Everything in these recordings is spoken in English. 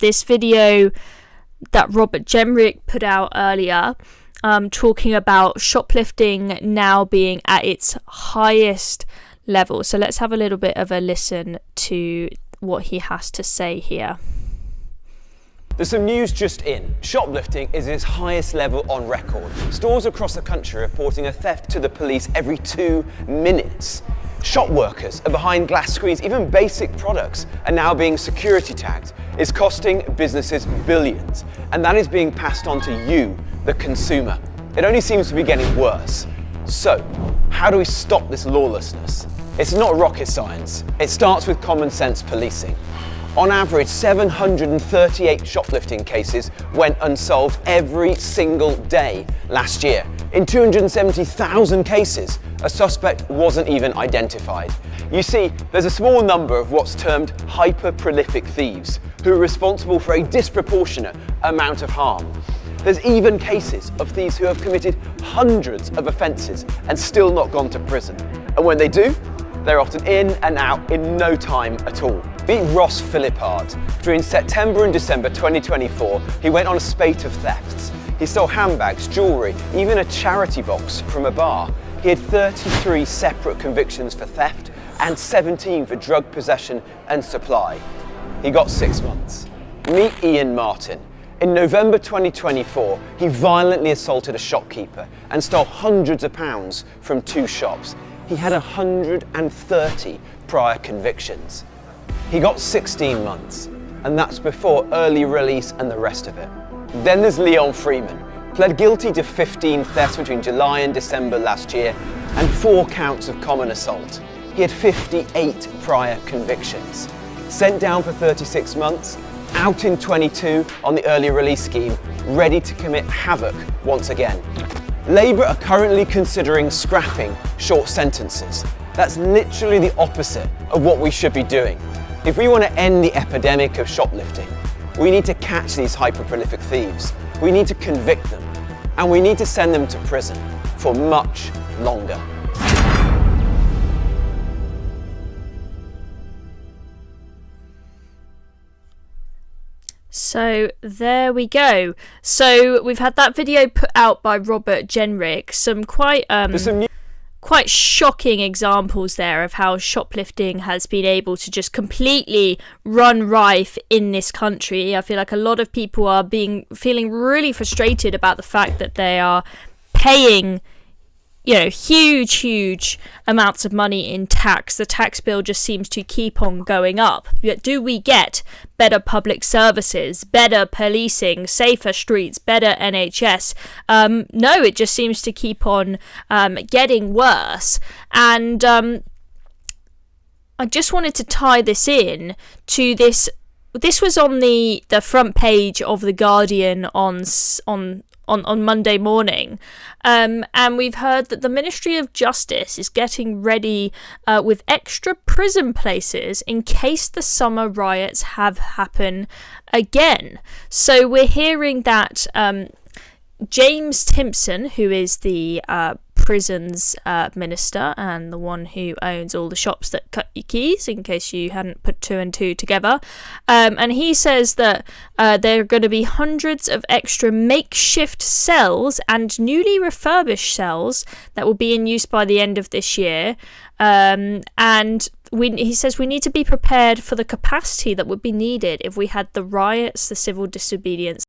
this video that Robert Jenrick put out earlier, talking about shoplifting now being at its highest level. So let's have a little bit of a listen to what he has to say here. There's some news just in. Shoplifting is at its highest level on record. Stores across the country are reporting a theft to the police every 2 minutes. Shop workers are behind glass screens. Even basic products are now being security tagged. It's costing businesses billions, and that is being passed on to you, the consumer. It only seems to be getting worse. So, how do we stop this lawlessness? It's not rocket science. It starts with common sense policing. On average, 738 shoplifting cases went unsolved every single day last year. In 270,000 cases, a suspect wasn't even identified. You see, there's a small number of what's termed hyper-prolific thieves who are responsible for a disproportionate amount of harm. There's even cases of thieves who have committed hundreds of offences and still not gone to prison. And when they do, they're often in and out in no time at all. Meet Ross Philippard. Between September and December 2024, he went on a spate of thefts. He stole handbags, jewellery, even a charity box from a bar. He had 33 separate convictions for theft and 17 for drug possession and supply. He got 6 months. Meet Ian Martin. In November 2024, he violently assaulted a shopkeeper and stole hundreds of pounds from 2 shops. He had 130 prior convictions. He got 16 months, and that's before early release and the rest of it. Then there's Leon Freeman, pled guilty to 15 thefts between July and December last year, and 4 counts of common assault. He had 58 prior convictions. Sent down for 36 months, out in 22 on the early release scheme, ready to commit havoc once again. Labour are currently considering scrapping short sentences. That's literally the opposite of what we should be doing. If we want to end the epidemic of shoplifting, we need to catch these hyper-prolific thieves. We need to convict them, and we need to send them to prison for much longer. So there we go. So we've had that video put out by Robert Jenrick. Some quite shocking examples there of how shoplifting has been able to just completely run rife in this country. I feel like a lot of people are feeling really frustrated about the fact that they are paying, huge amounts of money in tax. The tax bill just seems to keep on going up. Yet do we get better public services, better policing, safer streets, better NHS? No, it just seems to keep on getting worse. And I just wanted to tie this in to this. This was on the front page of The Guardian on Monday morning, and we've heard that the Ministry of Justice is getting ready with extra prison places in case the summer riots have happened again. So we're hearing that James Timpson, who is the prisons minister and the one who owns all the shops that cut your keys, in case you hadn't put 2 and 2 together, and he says that there are going to be hundreds of extra makeshift cells and newly refurbished cells that will be in use by the end of this year, and he says we need to be prepared for the capacity that would be needed if we had the riots, the civil disobedience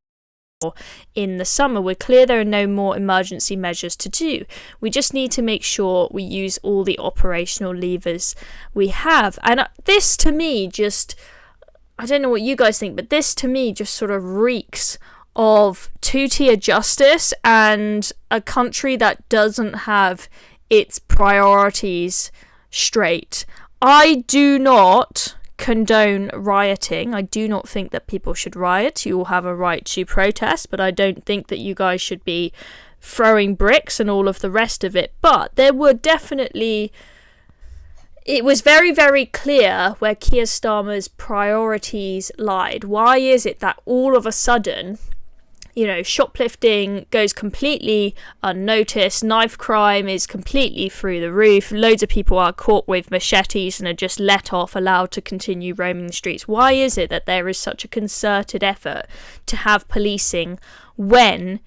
in the summer. We're clear there are no more emergency measures to do. We just need to make sure we use all the operational levers we have. And this to me just, I don't know what you guys think, but this to me just sort of reeks of two-tier justice and a country that doesn't have its priorities straight. I do not condone rioting. I do not think that people should riot. You all have a right to protest, but I don't think that you guys should be throwing bricks and all of the rest of it. But there were definitely, it was very, very clear where Keir Starmer's priorities lied. Why is it that all of a sudden shoplifting goes completely unnoticed. Knife crime is completely through the roof. Loads of people are caught with machetes and are just let off, allowed to continue roaming the streets. Why is it that there is such a concerted effort to have policing when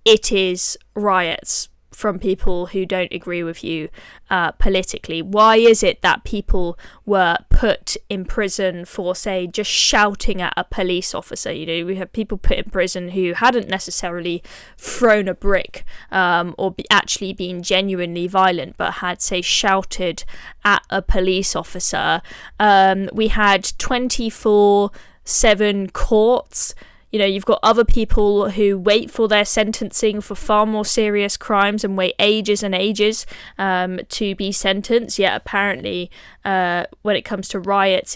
it is riots from people who don't agree with you politically? Why is it that people were put in prison for, say, just shouting at a police officer? We have people put in prison who hadn't necessarily thrown a brick or actually been genuinely violent, but had, say, shouted at a police officer. We had 24/7 courts. You've got other people who wait for their sentencing for far more serious crimes and wait ages and ages to be sentenced. Yet apparently, when it comes to riots,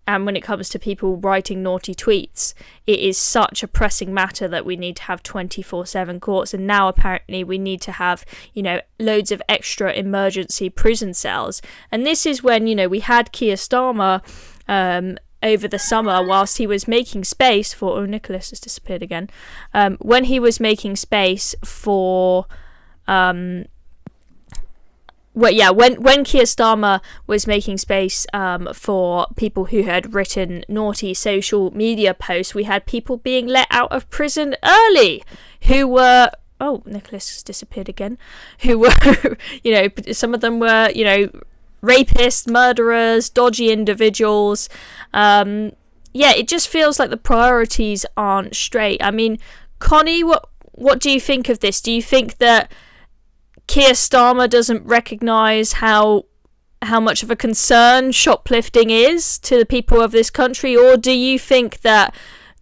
and when it comes to people writing naughty tweets, it is such a pressing matter that we need to have 24/7 courts. And now apparently we need to have, loads of extra emergency prison cells. And this is when, we had Keir Starmer over the summer, whilst he was making space for... Oh, Nicholas has disappeared again. When he was making space for... when Keir Starmer was making space for people who had written naughty social media posts, we had people being let out of prison early who were... Oh, Nicholas has disappeared again. Who were, some of them were, rapists, murderers, dodgy individuals. It just feels like the priorities aren't straight. I mean, Connie, what do you think of this? Do you think that Keir Starmer doesn't recognise how much of a concern shoplifting is to the people of this country, or do you think that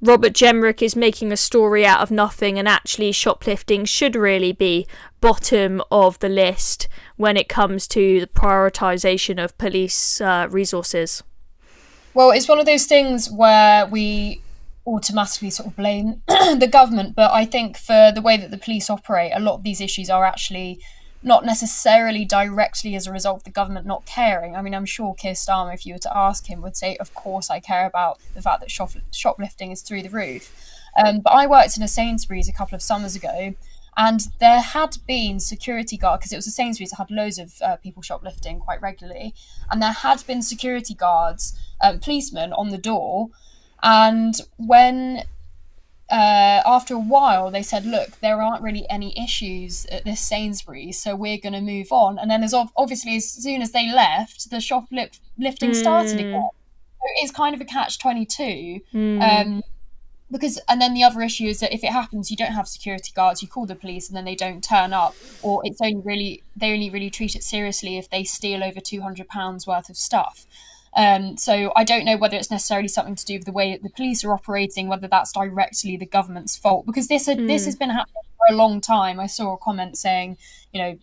Robert Jenrick is making a story out of nothing and actually shoplifting should really be bottom of the list when it comes to the prioritisation of police resources? Well, it's one of those things where we automatically sort of blame the government, but I think for the way that the police operate, a lot of these issues are actually not necessarily directly as a result of the government not caring. I mean, I'm sure Keir Starmer, if you were to ask him, would say, of course I care about the fact that shoplifting is through the roof. But I worked in a Sainsbury's a couple of summers ago, and there had been security guards, because it was a Sainsbury's that had loads of people shoplifting quite regularly, and there had been security guards, policemen on the door, and when... after a while they said, look, there aren't really any issues at this Sainsbury's, so we're going to move on. And then as soon as they left, the shoplifting started again. So it's kind of a catch-22. Because, and then the other issue is that if it happens, you don't have security guards, you call the police and then they don't turn up, or they only really treat it seriously if they steal over £200 worth of stuff. So I don't know whether it's necessarily something to do with the way that the police are operating, whether that's directly the government's fault, because this has been happening for a long time. I saw a comment saying,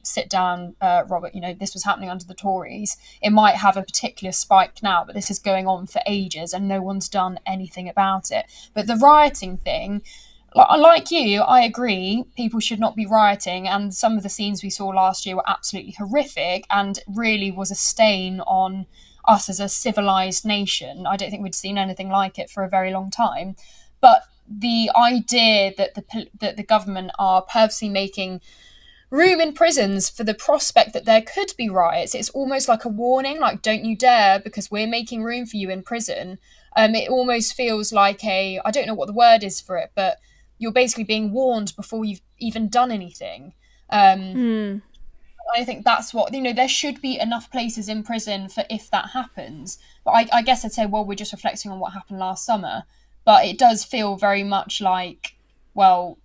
sit down, Robert, this was happening under the Tories. It might have a particular spike now, but this is going on for ages and no one's done anything about it. But the rioting thing, like you, I agree, people should not be rioting, and some of the scenes we saw last year were absolutely horrific and really was a stain on us as a civilized nation. I don't think we'd seen anything like it for a very long time. But the idea that the government are purposely making room in prisons for the prospect that there could be riots, it's almost like a warning, like, don't you dare, because we're making room for you in prison. It almost feels like I don't know what the word is for it, but you're basically being warned before you've even done anything. I think that's what, there should be enough places in prison for if that happens. But I guess I'd say, well, we're just reflecting on what happened last summer. But it does feel very much like, well,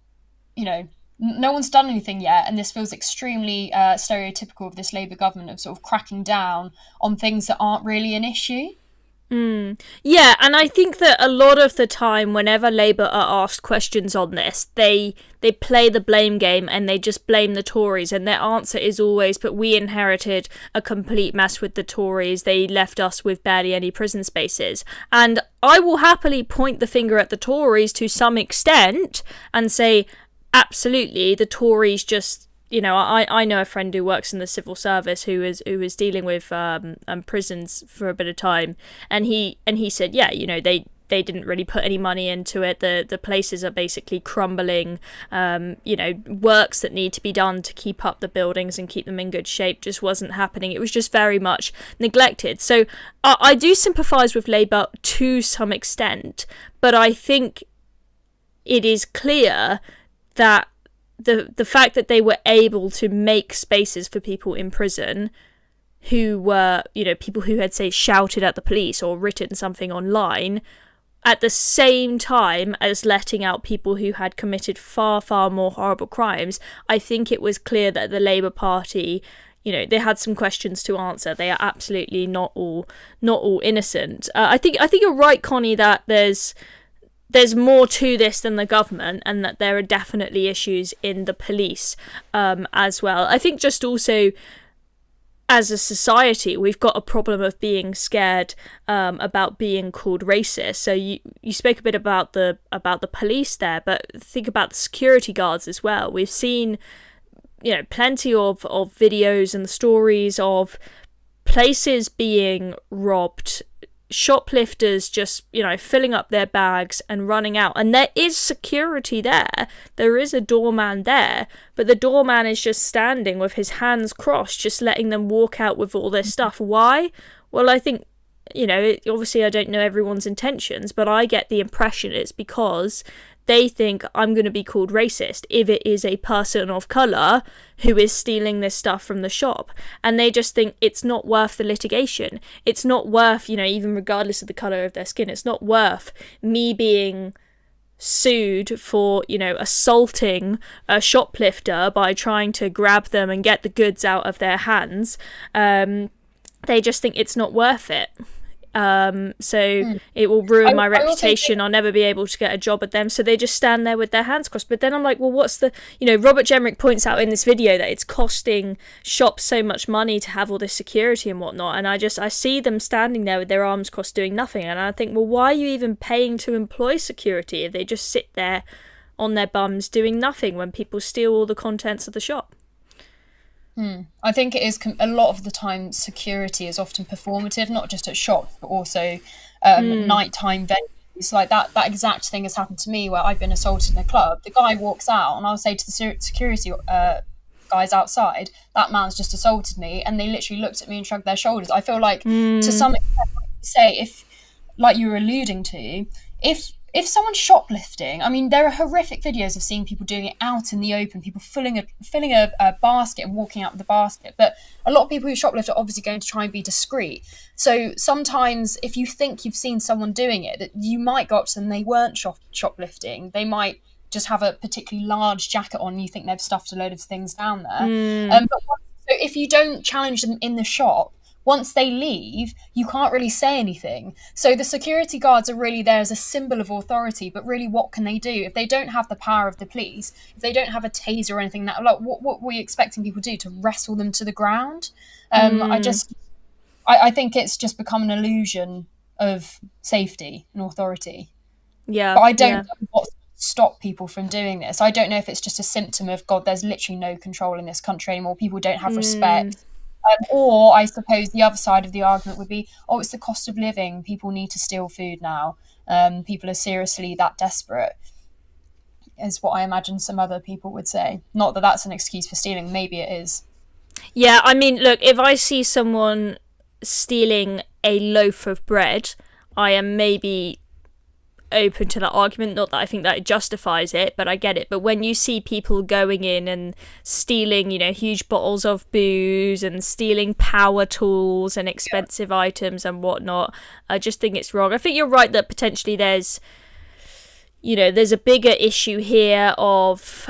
no one's done anything yet. And this feels extremely stereotypical of this Labour government of sort of cracking down on things that aren't really an issue. Yeah, and I think that a lot of the time, whenever Labour are asked questions on this, they play the blame game and they just blame the Tories, and their answer is always, but we inherited a complete mess with the Tories, they left us with barely any prison spaces. And I will happily point the finger at the Tories to some extent and say, absolutely, the Tories just... I know a friend who works in the civil service who is dealing with prisons for a bit of time, and he said, yeah, they didn't really put any money into it. The places are basically crumbling. Works that need to be done to keep up the buildings and keep them in good shape just wasn't happening. It was just very much neglected. So I do sympathise with Labour to some extent, but I think it is clear that the fact that they were able to make spaces for people in prison who were, people who had, say, shouted at the police or written something online, at the same time as letting out people who had committed far, far more horrible crimes, I think it was clear that the Labour Party, they had some questions to answer. They are absolutely not all innocent. I think you're right, Connie, that there's more to this than the government, and that there are definitely issues in the police as well. I think just also, as a society, we've got a problem of being scared about being called racist. So you spoke a bit about the police there, but think about the security guards as well. We've seen, plenty of videos and stories of places being robbed, shoplifters just, filling up their bags and running out. And there is security there. There is a doorman there, but the doorman is just standing with his hands crossed, just letting them walk out with all their stuff. Why? Well, I think, obviously I don't know everyone's intentions, but I get the impression it's because they think I'm going to be called racist if it is a person of colour who is stealing this stuff from the shop. And they just think it's not worth the litigation. It's not worth, even regardless of the colour of their skin, it's not worth me being sued for, assaulting a shoplifter by trying to grab them and get the goods out of their hands. They just think it's not worth it. It will ruin my reputation. I'll never be able to get a job at them. So they just stand there with their hands crossed. But then I'm like, well, what's the, Robert Jenrick points out in this video that it's costing shops so much money to have all this security and whatnot. And I see them standing there with their arms crossed doing nothing. And I think, well, why are you even paying to employ security if they just sit there on their bums doing nothing when people steal all the contents of the shop? I think it is a lot of the time security is often performative, not just at shops, but also nighttime venues. Like that exact thing has happened to me where I've been assaulted in a club. The guy walks out and I'll say to the security guys outside, that man's just assaulted me. And they literally looked at me and shrugged their shoulders. I feel like to some extent, like you say, if, like you were alluding to, if someone's shoplifting, I mean, there are horrific videos of seeing people doing it out in the open, people filling a basket and walking out with the basket. But a lot of people who shoplift are obviously going to try and be discreet. So sometimes if you think you've seen someone doing it, you might go up to them, they weren't shoplifting. They might just have a particularly large jacket on, you think they've stuffed a load of things down there. So if you don't challenge them in the shop, once they leave, you can't really say anything. So the security guards are really there as a symbol of authority, but really what can they do? If they don't have the power of the police, if they don't have a taser or anything, that like what were you expecting people to do? To wrestle them to the ground? I think it's just become an illusion of safety and authority. Yeah. But I don't know what stop people from doing this. I don't know if it's just a symptom of, God, there's literally no control in this country anymore. People don't have respect. Or I suppose the other side of the argument would be, oh, it's the cost of living. People need to steal food now. People are seriously that desperate, is what I imagine some other people would say. Not that that's an excuse for stealing. Maybe it is. Yeah, I mean, look, if I see someone stealing a loaf of bread, I am maybe open to that argument. Not that I think that it justifies it, but I get it. But when you see people going in and stealing, huge bottles of booze and stealing power tools and expensive items and whatnot, I just think it's wrong. I think you're right that potentially there's a bigger issue here of,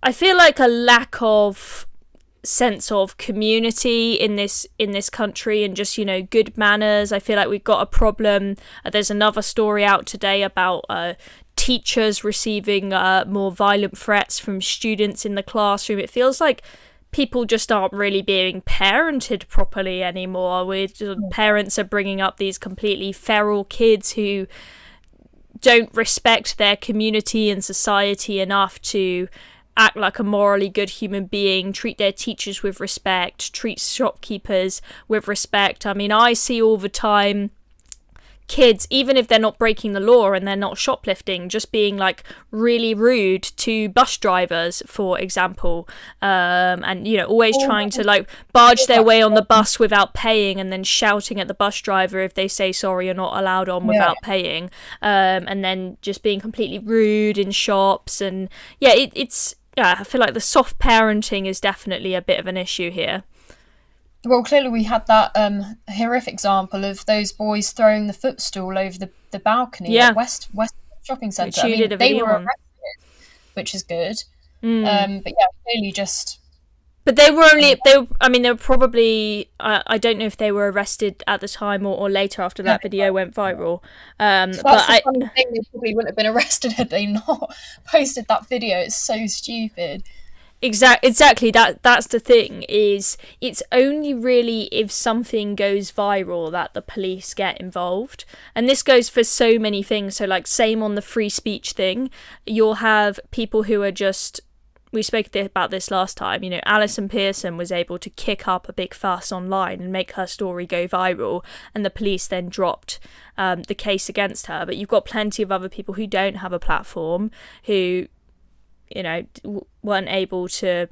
I feel like, a lack of sense of community in this country and just good manners. I feel like we've got a problem. There's another story out today about teachers receiving more violent threats from students in the classroom. It feels like people just aren't really being parented properly anymore. Parents are bringing up these completely feral kids who don't respect their community and society enough to act like a morally good human being, treat their teachers with respect, treat shopkeepers with respect. I mean, I see all the time kids, even if they're not breaking the law and they're not shoplifting, just being like really rude to bus drivers, for example, and always trying to like barge their way on the bus without paying, and then shouting at the bus driver if they say sorry, you're not allowed on without paying, and then just being completely rude in shops. And I feel like the soft parenting is definitely a bit of an issue here. Well, clearly we had that horrific example of those boys throwing the footstool over the balcony at West Shopping Centre. Which you did a they video were on. arrested, which is good. But yeah, clearly just... But they were probably, I don't know if they were arrested at the time or later after that video went viral. That's the funny thing, they probably wouldn't have been arrested had they not posted that video. It's so stupid. Exactly. That's the thing, is it's only really if something goes viral that the police get involved, and this goes for so many things. So like, same on the free speech thing, you'll have people who are just... We spoke about this last time. Alison Pearson was able to kick up a big fuss online and make her story go viral, and the police then dropped the case against her. But you've got plenty of other people who don't have a platform, who weren't able to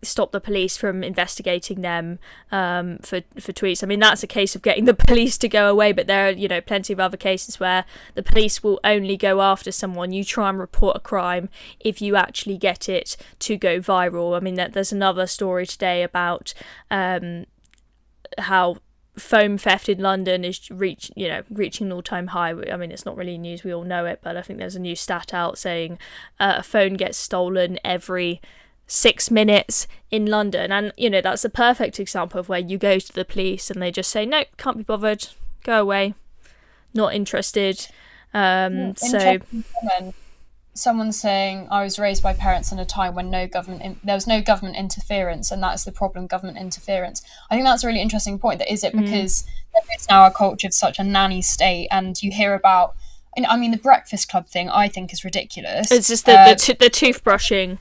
stop the police from investigating them for tweets. I mean, that's a case of getting the police to go away, but there are plenty of other cases where the police will only go after someone. You try and report a crime if you actually get it to go viral. I mean, there's another story today about how phone theft in London is reaching an all-time high. I mean, it's not really news, we all know it, but I think there's a new stat out saying a phone gets stolen every 6 minutes in London. And that's a perfect example of where you go to the police and they just say, no, can't be bothered, go away, not interested. Someone's saying, I was raised by parents in a time when there was no government interference, and that's the problem, government interference. I think that's a really interesting point. That is it, because there is now a culture of such a nanny state, and you hear about, I mean, the Breakfast Club thing I think is ridiculous. It's just the toothbrushing.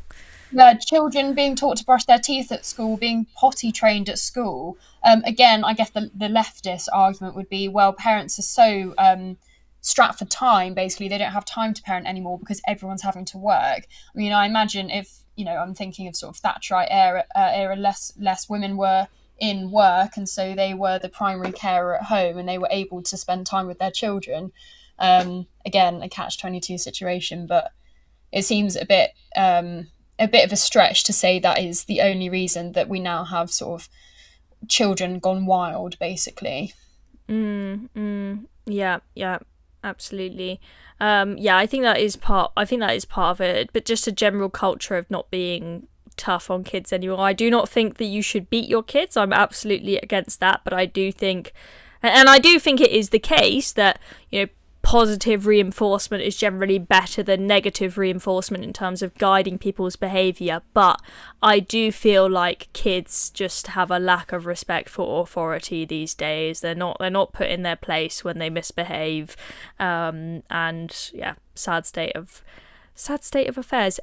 Children being taught to brush their teeth at school, being potty trained at school. Again, I guess the leftist argument would be, well, parents are so strapped for time, basically they don't have time to parent anymore because everyone's having to work. I mean, I imagine if I'm thinking of sort of Thatcherite era, less women were in work, and so they were the primary carer at home, and they were able to spend time with their children. Again, a catch-22 situation, but it seems a bit of a stretch to say that is the only reason that we now have sort of children gone wild, basically. Yeah, absolutely. I think that is part of it, but just a general culture of not being tough on kids anymore. I do not think that you should beat your kids. I'm absolutely against that, but I do think it is the case that positive reinforcement is generally better than negative reinforcement in terms of guiding people's behaviour. But I do feel like kids just have a lack of respect for authority these days. They're not put in their place when they misbehave, and sad state of affairs.